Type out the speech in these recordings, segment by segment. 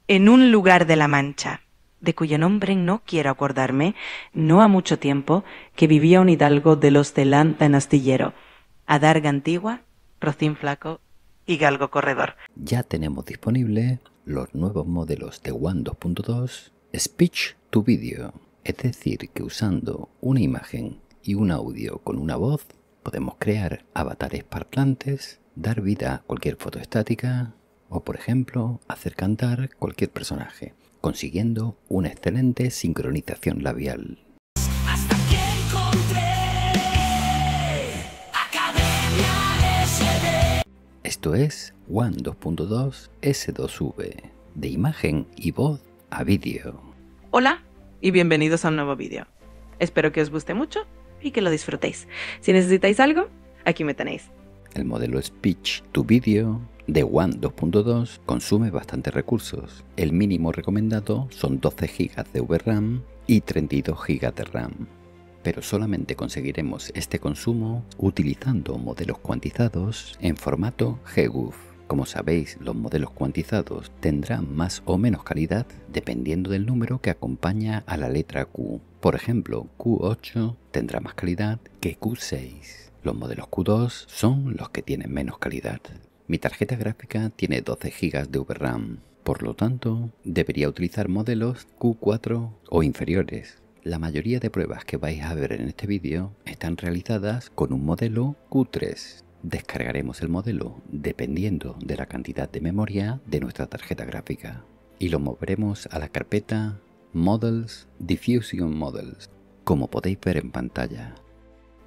en un lugar de la Mancha, de cuyo nombre no quiero acordarme, no ha mucho tiempo, que vivía un hidalgo de los de Lanta en Astillero, adarga antigua, rocín flaco y galgo corredor. Ya tenemos disponibles los nuevos modelos de One 2.2 Speech to Video, es decir, que usando una imagen y un audio con una voz podemos crear avatares parlantes, dar vida a cualquier foto estática o, por ejemplo, hacer cantar cualquier personaje, consiguiendo una excelente sincronización labial. Hasta que encontré Academia SD. Esto es One 2.2 S2V, de imagen y voz a vídeo. Hola y bienvenidos a un nuevo vídeo. Espero que os guste mucho y que lo disfrutéis. Si necesitáis algo, aquí me tenéis. El modelo Speech to Video de One 2.2 consume bastantes recursos. El mínimo recomendado son 12 GB de VRAM y 32 GB de RAM. Pero solamente conseguiremos este consumo utilizando modelos cuantizados en formato GGUF. Como sabéis, los modelos cuantizados tendrán más o menos calidad dependiendo del número que acompaña a la letra Q. Por ejemplo, Q8 tendrá más calidad que Q6. Los modelos Q2 son los que tienen menos calidad. Mi tarjeta gráfica tiene 12 GB de VRAM, por lo tanto, debería utilizar modelos Q4 o inferiores. La mayoría de pruebas que vais a ver en este vídeo están realizadas con un modelo Q3. Descargaremos el modelo dependiendo de la cantidad de memoria de nuestra tarjeta gráfica y lo moveremos a la carpeta Models Diffusion Models, como podéis ver en pantalla.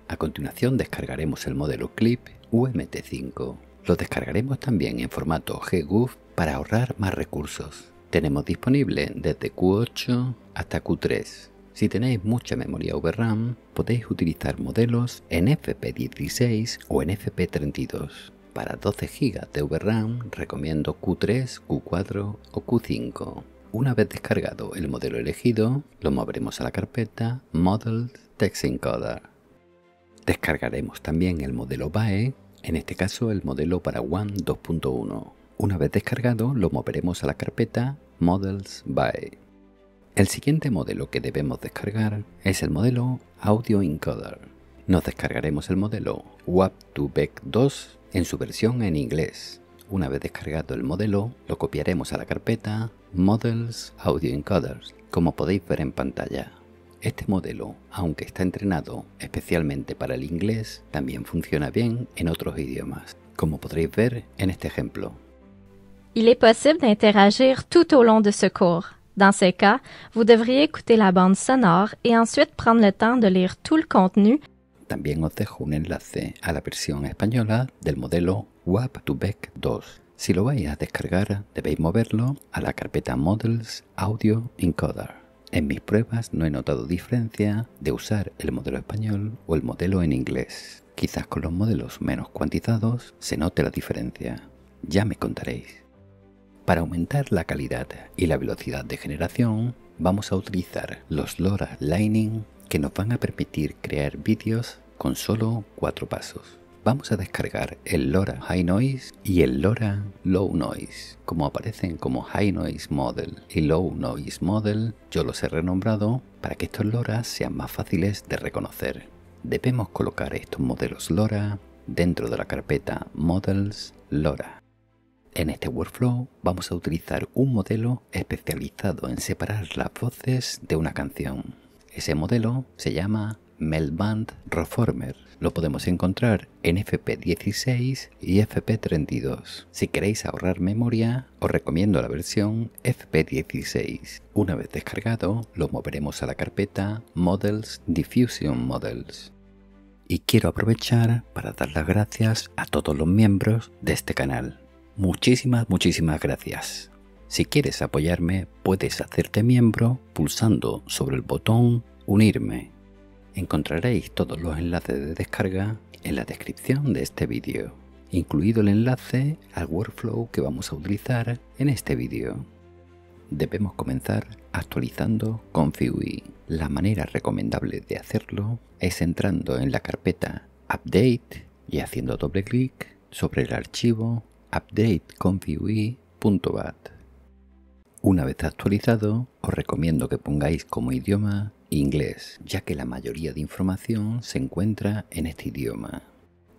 A continuación descargaremos el modelo Clip UMT5. Lo descargaremos también en formato GGUF para ahorrar más recursos. Tenemos disponible desde Q8 hasta Q3. Si tenéis mucha memoria VRAM, podéis utilizar modelos en FP16 o en FP32. Para 12 GB de VRAM recomiendo Q3, Q4 o Q5. Una vez descargado el modelo elegido, lo moveremos a la carpeta Models Text Encoder. Descargaremos también el modelo BAE, en este caso el modelo para One 2.1. Una vez descargado, lo moveremos a la carpeta Models BAE. El siguiente modelo que debemos descargar es el modelo Audio Encoder. Nos descargaremos el modelo WAP2BEC 2 en su versión en inglés. Una vez descargado el modelo, lo copiaremos a la carpeta Models Audio Encoders, como podéis ver en pantalla. Este modelo, aunque está entrenado especialmente para el inglés, también funciona bien en otros idiomas, como podréis ver en este ejemplo. Il est possible d'interagir tout au long de ce cours. Dans ce cas, vous devriez écouter la bande sonore et ensuite prendre le temps de lire tout le contenu. También os dejo un enlace a la versión española del modelo WAP2BEC 2. Si lo vais a descargar, debéis moverlo a la carpeta Models Audio Encoder. En mis pruebas no he notado diferencia de usar el modelo español o el modelo en inglés. Quizás con los modelos menos cuantizados se note la diferencia. Ya me contaréis. Para aumentar la calidad y la velocidad de generación, vamos a utilizar los LoRa Lightning que nos van a permitir crear vídeos con solo 4 pasos. Vamos a descargar el LoRa High Noise y el LoRa Low Noise. Como aparecen como High Noise Model y Low Noise Model, yo los he renombrado para que estos LoRa sean más fáciles de reconocer. Debemos colocar estos modelos LoRa dentro de la carpeta Models LoRa. En este workflow vamos a utilizar un modelo especializado en separar las voces de una canción. Ese modelo se llama Melband Reformer. Lo podemos encontrar en FP16 y FP32. Si queréis ahorrar memoria, os recomiendo la versión FP16. Una vez descargado, lo moveremos a la carpeta Models Diffusion Models. Y quiero aprovechar para dar las gracias a todos los miembros de este canal. Muchísimas gracias. Si quieres apoyarme, puedes hacerte miembro pulsando sobre el botón Unirme. Encontraréis todos los enlaces de descarga en la descripción de este vídeo, incluido el enlace al workflow que vamos a utilizar en este vídeo. Debemos comenzar actualizando ConfigUI. La manera recomendable de hacerlo es entrando en la carpeta Update y haciendo doble clic sobre el archivo updateconfigui.bat. Una vez actualizado, os recomiendo que pongáis como idioma inglés, ya que la mayoría de información se encuentra en este idioma.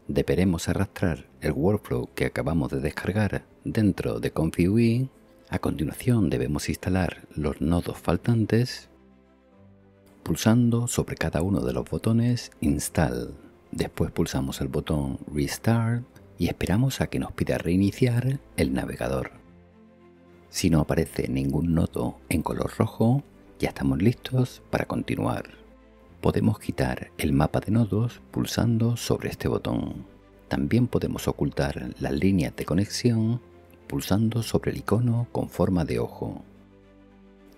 Deberemos arrastrar el workflow que acabamos de descargar dentro de ComfyUI. A continuación debemos instalar los nodos faltantes pulsando sobre cada uno de los botones Install. Después pulsamos el botón Restart y esperamos a que nos pida reiniciar el navegador. Si no aparece ningún nodo en color rojo, ya estamos listos para continuar. Podemos quitar el mapa de nodos pulsando sobre este botón. También podemos ocultar las líneas de conexión pulsando sobre el icono con forma de ojo.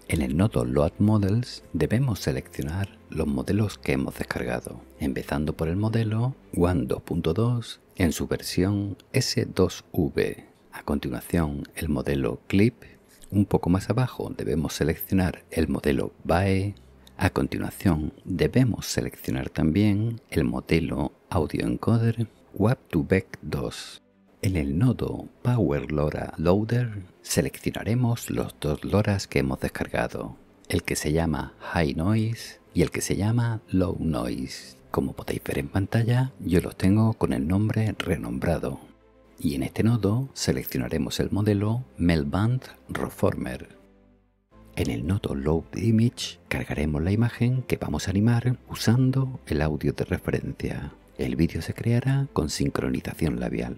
En el nodo Load Models debemos seleccionar los modelos que hemos descargado, empezando por el modelo WAN 2.2 en su versión S2V. A continuación el modelo Clip. Un poco más abajo debemos seleccionar el modelo BAE. A continuación debemos seleccionar también el modelo Audio Encoder WAV2Vec 2. En el nodo Power LoRa Loader seleccionaremos los dos LoRas que hemos descargado, el que se llama High Noise y el que se llama Low Noise. Como podéis ver en pantalla, yo los tengo con el nombre renombrado. Y en este nodo seleccionaremos el modelo Melband Reformer. En el nodo Load Image cargaremos la imagen que vamos a animar usando el audio de referencia. El vídeo se creará con sincronización labial.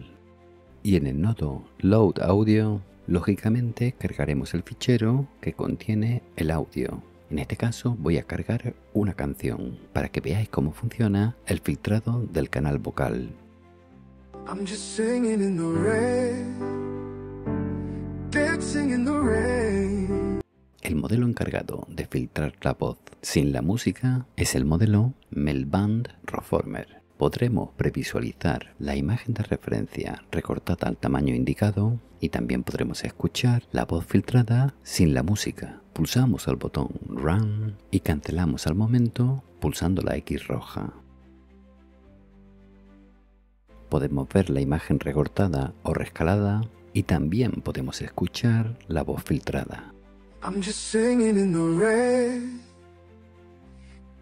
Y en el nodo Load Audio, lógicamente cargaremos el fichero que contiene el audio. En este caso voy a cargar una canción para que veáis cómo funciona el filtrado del canal vocal. I'm just singing in the rain, dancing in the rain. El modelo encargado de filtrar la voz sin la música es el modelo Melband Reformer. Podremos previsualizar la imagen de referencia recortada al tamaño indicado y también podremos escuchar la voz filtrada sin la música. Pulsamos el botón Run y cancelamos al momento pulsando la X roja. Podemos ver la imagen recortada o rescalada y también podemos escuchar la voz filtrada. I'm just singing in the rain,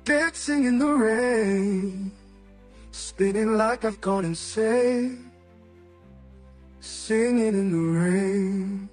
dancing in the rain, spinning like I've gone insane, singing in the rain.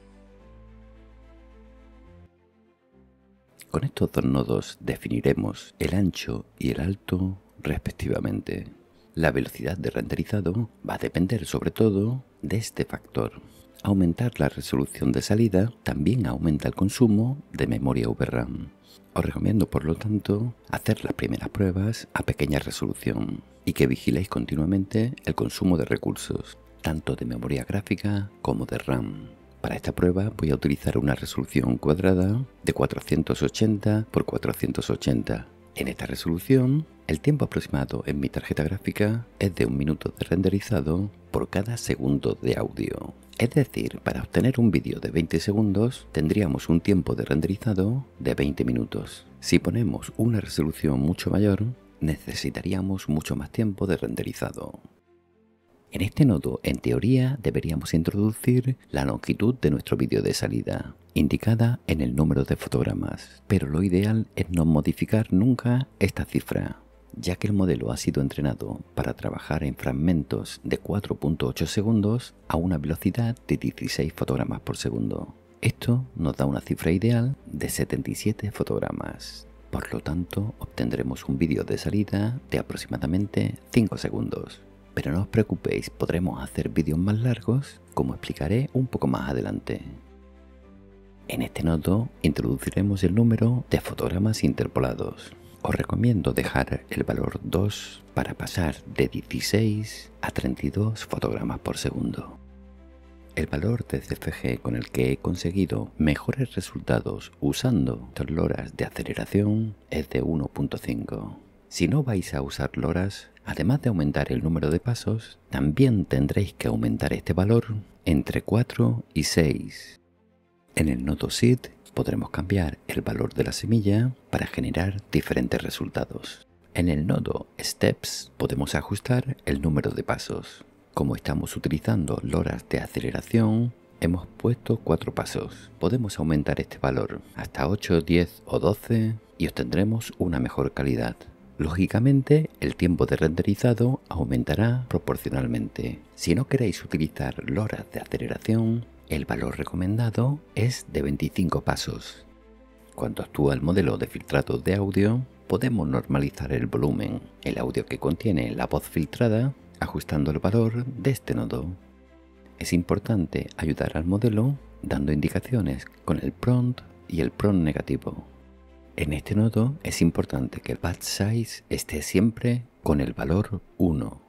Con estos dos nodos definiremos el ancho y el alto respectivamente. La velocidad de renderizado va a depender sobre todo de este factor. Aumentar la resolución de salida también aumenta el consumo de memoria VRAM. Os recomiendo por lo tanto hacer las primeras pruebas a pequeña resolución y que vigiléis continuamente el consumo de recursos, tanto de memoria gráfica como de RAM. Para esta prueba voy a utilizar una resolución cuadrada de 480 x 480. En esta resolución, el tiempo aproximado en mi tarjeta gráfica es de 1 minuto de renderizado por cada segundo de audio. Es decir, para obtener un vídeo de 20 segundos tendríamos un tiempo de renderizado de 20 minutos. Si ponemos una resolución mucho mayor, necesitaríamos mucho más tiempo de renderizado. En este nodo, en teoría, deberíamos introducir la longitud de nuestro vídeo de salida, indicada en el número de fotogramas, pero lo ideal es no modificar nunca esta cifra, ya que el modelo ha sido entrenado para trabajar en fragmentos de 4.8 segundos a una velocidad de 16 fotogramas por segundo. Esto nos da una cifra ideal de 77 fotogramas. Por lo tanto, obtendremos un vídeo de salida de aproximadamente 5 segundos. Pero no os preocupéis, podremos hacer vídeos más largos, como explicaré un poco más adelante. En este nodo introduciremos el número de fotogramas interpolados. Os recomiendo dejar el valor 2 para pasar de 16 a 32 fotogramas por segundo. El valor de CFG con el que he conseguido mejores resultados usando estas LoRas de aceleración es de 1.5. Si no vais a usar LoRas, además de aumentar el número de pasos, también tendréis que aumentar este valor entre 4 y 6. En el nodo Seed podremos cambiar el valor de la semilla para generar diferentes resultados. En el nodo Steps podemos ajustar el número de pasos. Como estamos utilizando LoRas de aceleración, hemos puesto 4 pasos. Podemos aumentar este valor hasta 8, 10 o 12 y obtendremos una mejor calidad. Lógicamente, el tiempo de renderizado aumentará proporcionalmente. Si no queréis utilizar loras de aceleración, el valor recomendado es de 25 pasos. Cuando actúa el modelo de filtrado de audio, podemos normalizar el volumen, el audio que contiene la voz filtrada, ajustando el valor de este nodo. Es importante ayudar al modelo dando indicaciones con el prompt y el prompt negativo. En este nodo es importante que el batch size esté siempre con el valor 1.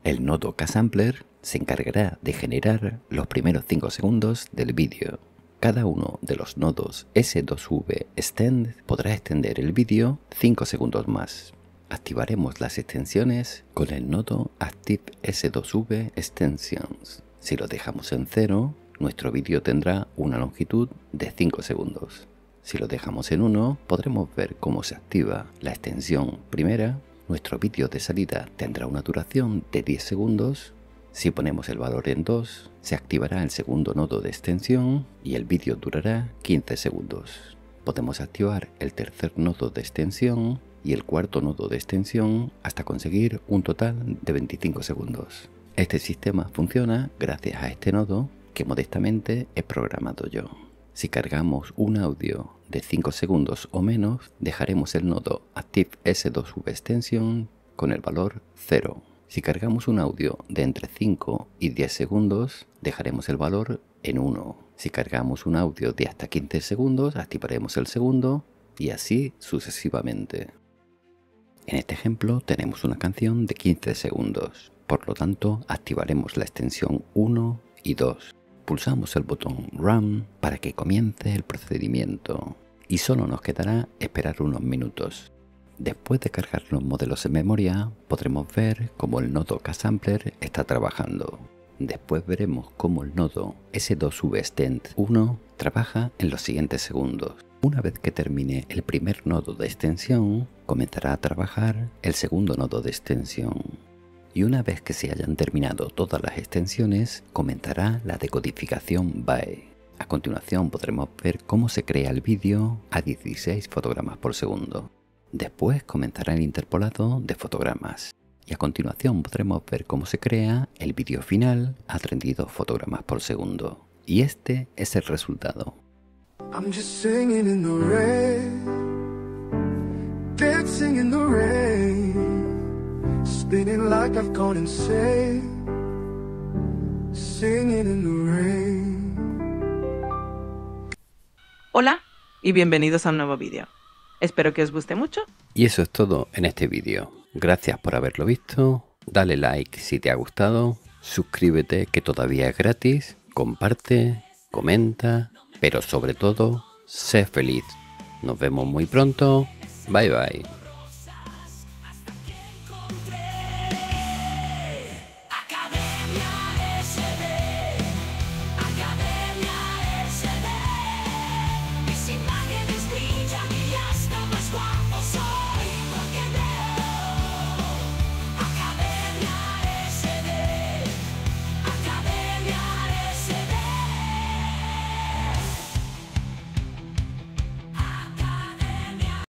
El nodo kSampler se encargará de generar los primeros 5 segundos del vídeo. Cada uno de los nodos S2V Extend podrá extender el vídeo 5 segundos más. Activaremos las extensiones con el nodo Active S2V Extensions. Si lo dejamos en 0, nuestro vídeo tendrá una longitud de 5 segundos. Si lo dejamos en 1, podremos ver cómo se activa la extensión primera. Nuestro vídeo de salida tendrá una duración de 10 segundos. Si ponemos el valor en 2, se activará el segundo nodo de extensión y el vídeo durará 15 segundos. Podemos activar el tercer nodo de extensión y el cuarto nodo de extensión hasta conseguir un total de 25 segundos. Este sistema funciona gracias a este nodo que modestamente he programado yo. Si cargamos un audio de 5 segundos o menos, dejaremos el nodo Active S2V Extension con el valor 0. Si cargamos un audio de entre 5 y 10 segundos, dejaremos el valor en 1. Si cargamos un audio de hasta 15 segundos, activaremos el segundo y así sucesivamente. En este ejemplo tenemos una canción de 15 segundos. Por lo tanto, activaremos la extensión 1 y 2. Pulsamos el botón Run para que comience el procedimiento y solo nos quedará esperar unos minutos. Después de cargar los modelos en memoria, podremos ver cómo el nodo kSampler está trabajando. Después veremos cómo el nodo S2V Extend 1 trabaja en los siguientes segundos. Una vez que termine el primer nodo de extensión, comenzará a trabajar el segundo nodo de extensión. Y una vez que se hayan terminado todas las extensiones, comenzará la decodificación BAE. A continuación podremos ver cómo se crea el vídeo a 16 fotogramas por segundo. Después comenzará el interpolado de fotogramas. Y a continuación podremos ver cómo se crea el vídeo final a 32 fotogramas por segundo. Y este es el resultado. I'm just singing in the rain, dancing in the rain, spinning like I've gone insane, singing in the rain. Hola y bienvenidos a un nuevo vídeo. Espero que os guste mucho. Y eso es todo en este vídeo. Gracias por haberlo visto. Dale like si te ha gustado. Suscríbete que todavía es gratis. Comparte, comenta, pero sobre todo, sé feliz. Nos vemos muy pronto. Bye bye.